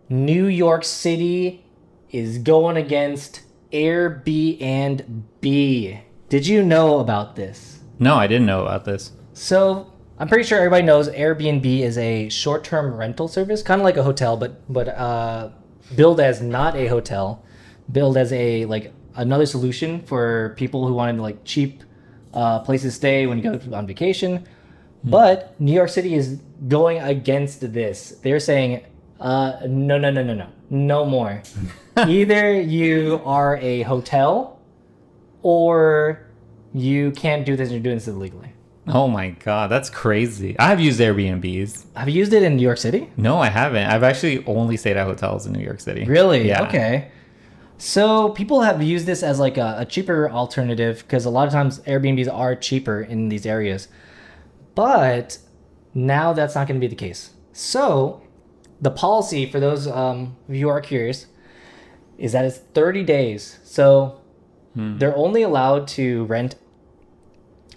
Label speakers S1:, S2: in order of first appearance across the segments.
S1: New York City is going against Air BnB. Did you know about this?
S2: No, I didn't know about this.
S1: So I'm pretty sure everybody knows Airbnb is a short-term rental service, kind of like a hotel, but billed as not a hotel, billed as a like another solution for people who wanted like cheap places to stay when you go on vacation. But New York City is going against this. They're saying, no more. Either you are a hotel, or you can't do this. And you're doing this illegally.
S2: Oh my God, that's crazy. I've used Airbnbs.
S1: Have you used it in New York City?
S2: No, I haven't. I've actually only stayed at hotels in New York City.
S1: Really?
S2: Yeah.
S1: Okay. So people have used this as like a cheaper alternative because a lot of times Airbnbs are cheaper in these areas. But now that's not going to be the case. So the policy for those of you who are curious is that it's 30 days. So they're only allowed to rent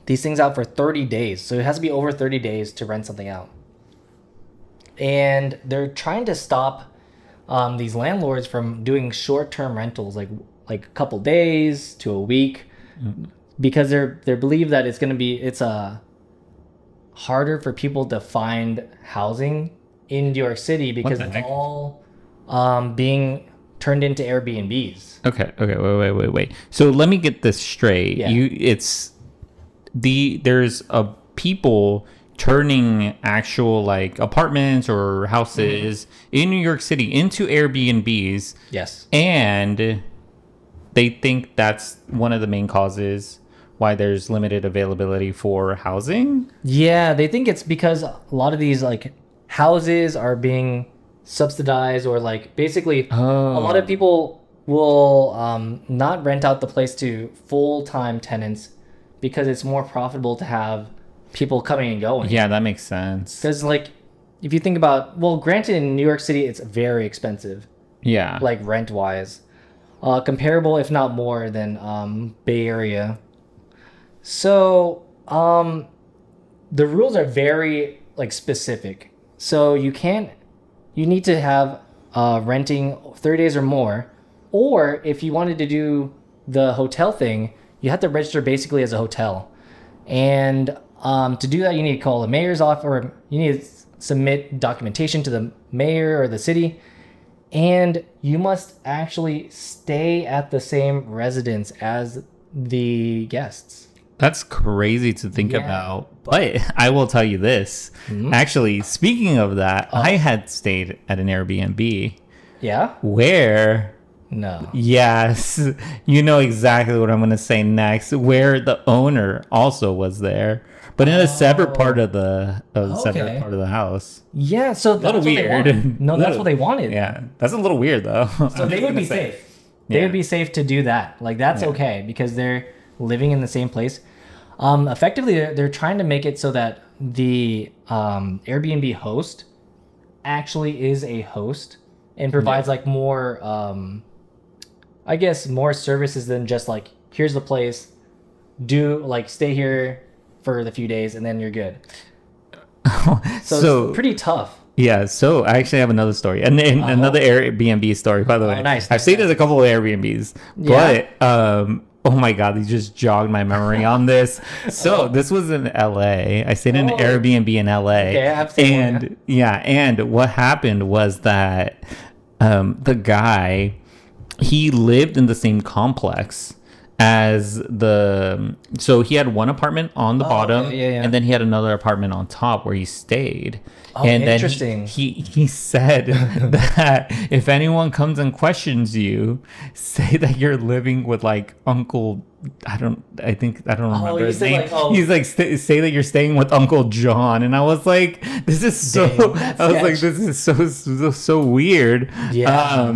S1: these things out for 30 days. So it has to be over 30 days to rent something out. And they're trying to stop these landlords from doing short-term rentals, like a couple days to a week, because they believe that it's harder for people to find housing in New York City because it's all being turned into Airbnbs.
S2: Okay. Wait. So let me get this straight.
S1: Yeah.
S2: There's people turning actual like apartments or houses in New York City into Airbnbs.
S1: Yes.
S2: And they think that's one of the main causes why there's limited availability for housing.
S1: Yeah, they think it's because a lot of these like houses are being subsidized, or like basically a lot of people will not rent out the place to full-time tenants because it's more profitable to have people coming and going.
S2: Yeah, that makes sense.
S1: Because like if you think about, well, granted in New York City it's very expensive,
S2: Yeah.
S1: like rent-wise, comparable if not more than Bay Area. So the rules are very like specific. So you need to have renting 30 days or more, or if you wanted to do the hotel thing, you have to register basically as a hotel. And to do that, you need to call the mayor's office, or you need to submit documentation to the mayor or the city. And you must actually stay at the same residence as the guests.
S2: That's crazy to think about. But I will tell you this. Actually, speaking of that, I had stayed at an Airbnb.
S1: Yeah?
S2: Where...
S1: No.
S2: Yes, you know exactly what I'm going to say next. Where the owner also was there, but in a separate part of the separate part of the house.
S1: Yeah, so that's what they wanted. No, that's what they wanted.
S2: Yeah, that's a little weird though.
S1: So they would be safe. They would be safe to do that. Like that's okay because they're living in the same place. Effectively, they're trying to make it so that the Airbnb host actually is a host and provides like more. I guess more services than just like, here's the place, stay here for the few days and then you're good. So it's pretty tough.
S2: Yeah, so I actually have another story, and another Airbnb story, by the way.
S1: Nice.
S2: I've stayed at a couple of Airbnbs, but oh my God, you just jogged my memory on this. So this was in LA. I stayed in an Airbnb in LA.
S1: Okay, absolutely.
S2: And what happened was that the guy, he lived in the same complex as so he had one apartment on the bottom, and then he had another apartment on top where he stayed. And
S1: interesting.
S2: Then he said that if anyone comes and questions you, say that you're living with like Uncle, I don't remember his name. He's like, say that you're staying with Uncle John. And I was like, this is so weird.
S1: Yeah.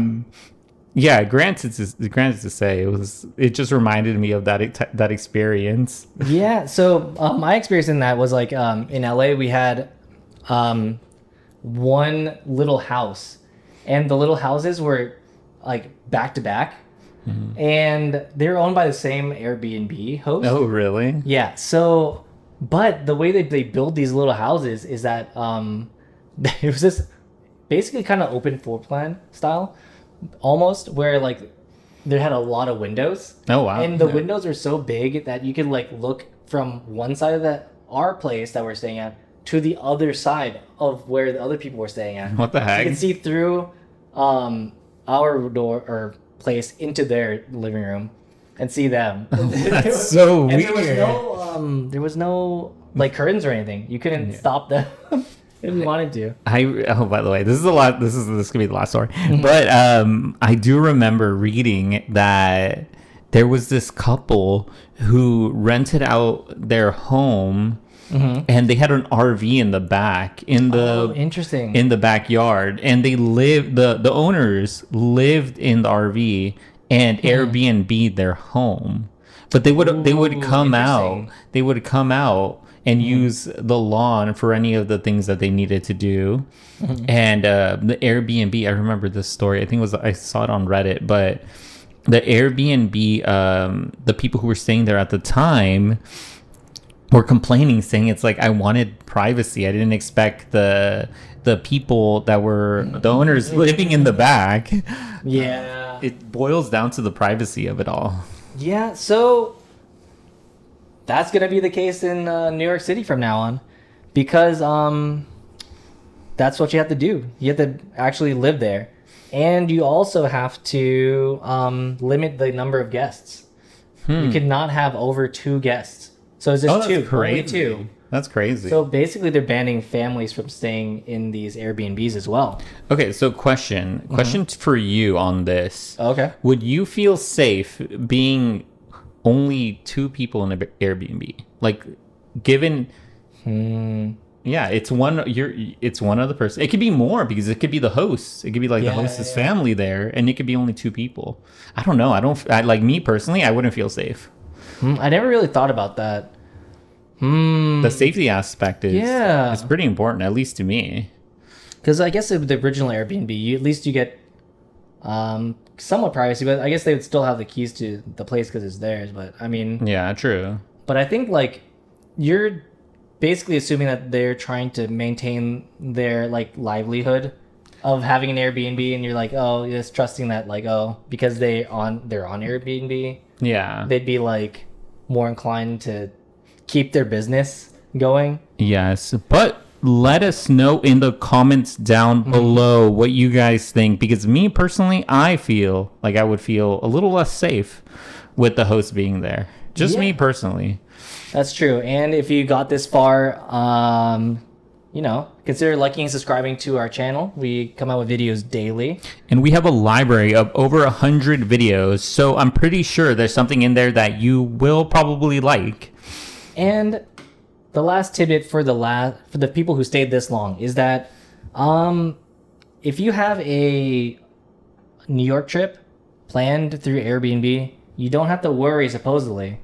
S2: Yeah, granted to say, it just reminded me of that experience.
S1: Yeah, so my experience in that was like in LA we had one little house, and the little houses were like back to back, and they're owned by the same Airbnb host.
S2: Oh, really?
S1: Yeah. So, but the way that they build these little houses is that there was this basically kind of open floor plan style, almost, where like they had a lot of windows.
S2: Oh wow!
S1: And the windows are so big that you could like look from one side of our place that we're staying at to the other side of where the other people were staying at.
S2: What the heck?
S1: You can see through our door or place into their living room and see them.
S2: That's so weird.
S1: There was no like curtains or anything. You couldn't stop them if you wanted to.
S2: By the way, this is a lot. This gonna be the last story. But I do remember reading that there was this couple who rented out their home. And they had an RV in the back
S1: interesting.
S2: in the backyard, and they lived the owners lived in the RV and Airbnb their home, but they would come out and use the lawn for any of the things that they needed to do. And the Airbnb, I remember this story, I think I saw it on Reddit, but the Airbnb, the people who were staying there at the time were complaining, saying it's like, I wanted privacy. I didn't expect the people that were the owners living in the back.
S1: Yeah.
S2: It boils down to the privacy of it all.
S1: Yeah, so that's going to be the case in New York City from now on, because that's what you have to do. You have to actually live there. And you also have to limit the number of guests. You cannot have over 2 guests. So it's just two.
S2: Crazy.
S1: Only 2.
S2: That's crazy.
S1: So basically, they're banning families from staying in these Airbnbs as well.
S2: Okay, so question for you on this.
S1: Okay.
S2: Would you feel safe being only 2 people in an Airbnb? Like, given, yeah, it's one other person. It could be more because it could be the host. It could be like the host's family there, and it could be only 2 people. I don't know. Like me personally, I wouldn't feel safe.
S1: I never really thought about that.
S2: The safety aspect is
S1: Yeah.
S2: it's pretty important, at least to me.
S1: Because I guess with the original Airbnb, at least you get somewhat privacy, but I guess they would still have the keys to the place because it's theirs. But I mean,
S2: Yeah, true.
S1: but I think like you're basically assuming that they're trying to maintain their like livelihood of having an Airbnb, and you're like, oh, just trusting that like, oh, because they're on Airbnb,
S2: Yeah.
S1: they'd be like more inclined to keep their business going.
S2: Yes, but let us know in the comments down below what you guys think, because me personally, I feel like I would feel a little less safe with the host being there. Just me personally.
S1: That's true. And if you got this far, consider liking and subscribing to our channel. We come out with videos daily.
S2: And we have a library of over 100 videos, so I'm pretty sure there's something in there that you will probably like.
S1: And the last tidbit for the people who stayed this long is that if you have a New York trip planned through Airbnb, you don't have to worry, supposedly.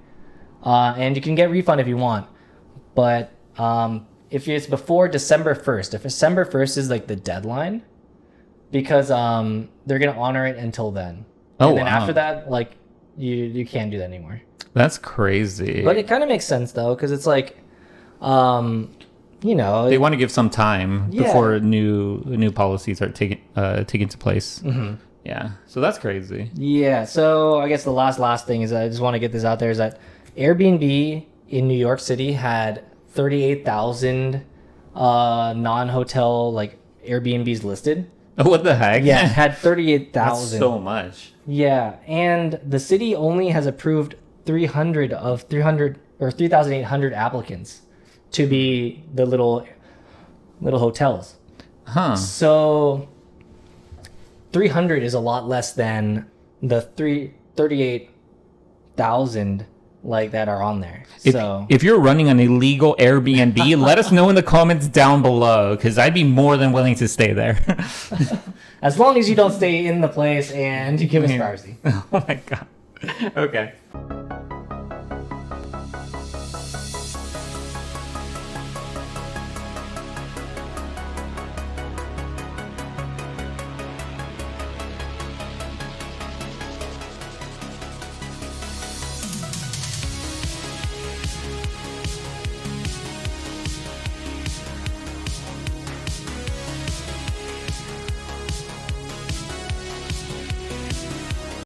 S1: And you can get a refund if you want. But if it's before December 1st, if December 1st is like the deadline, because they're going to honor it until then. And then after that, like you can't do that anymore.
S2: That's crazy.
S1: But it kind of makes sense though, because it's like, they
S2: want to give some time before new policies are taken into place. Yeah, so that's crazy.
S1: Yeah, so I guess the last thing is I just want to get this out there is that Airbnb in New York City had 38,000 non-hotel like Airbnbs listed.
S2: What the heck?
S1: Yeah, it had 38,000.
S2: That's so much.
S1: Yeah, and the city only has approved 300 or 3,800 applicants to be the little hotels.
S2: Huh.
S1: So 300 is a lot less than the 38,000 like that are on there.
S2: If you're running an illegal Airbnb, let us know in the comments down below, because I'd be more than willing to stay there.
S1: As long as you don't stay in the place and you give us privacy.
S2: Oh my god. Okay.